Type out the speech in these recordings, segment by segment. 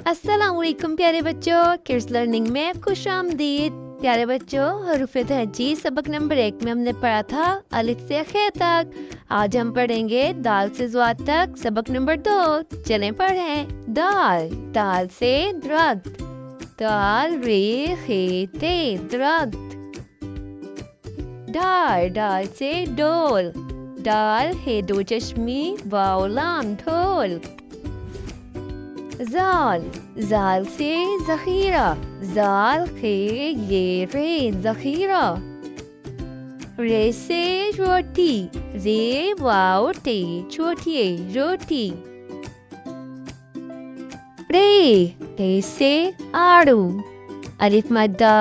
अस्सलाम वालेकुम प्यारे बच्चों, किड्स लर्निंग में खुश आमदीद। प्यारे बच्चों, हरूफ तहजी सबक नंबर 1 में हमने पढ़ा था अलिफ से खे तक। आज हम पढ़ेंगे दाल से ज़्वाद तक सबक नंबर 2। चलें पढ़ें। दाल, दाल से दरख्त, दाल रे खे ते दरख्त। डाल, डाल से डोल, डाल है दो चश्मी वाव लाम ढोल। जाल, जाल से ज़ख़ीरा, जाल खे ये रे ज़ख़ीरा। रे से रोटी, रे वाव टे छोटी रोटी। रे से आड़ू, अलिफ मद्दा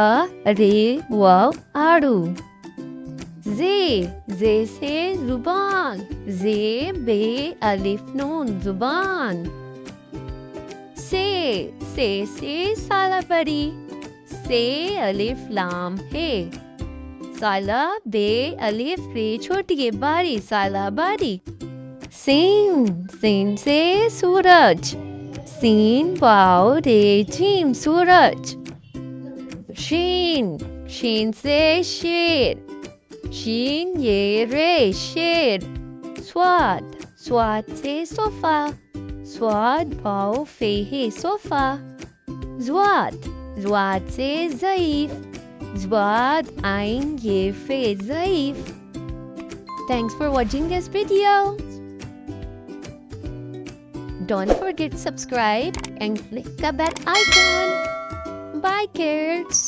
रे वाव आड़ू। जे से जुबान, जे बे अलिफ नून जुबान। से साला परी, से अलिफ लाम है, साला बे अलिफ रे छोटी है बारी साला बारी। सीन, सीन से सूरज, सीन वाव रे जीम सूरज। शीन, शीन से शेर, शीन ये रे शेर। स्वाद, स्वाद से सोफा, स्वाद वाव फे है सोफा। ज़्वाद, ज़्वाद से ज़ईफ, ज़्वाद आइन ये फे ज़ईफ। Thanks for watching this video. Don't forget to subscribe and click the bell icon. Bye kids.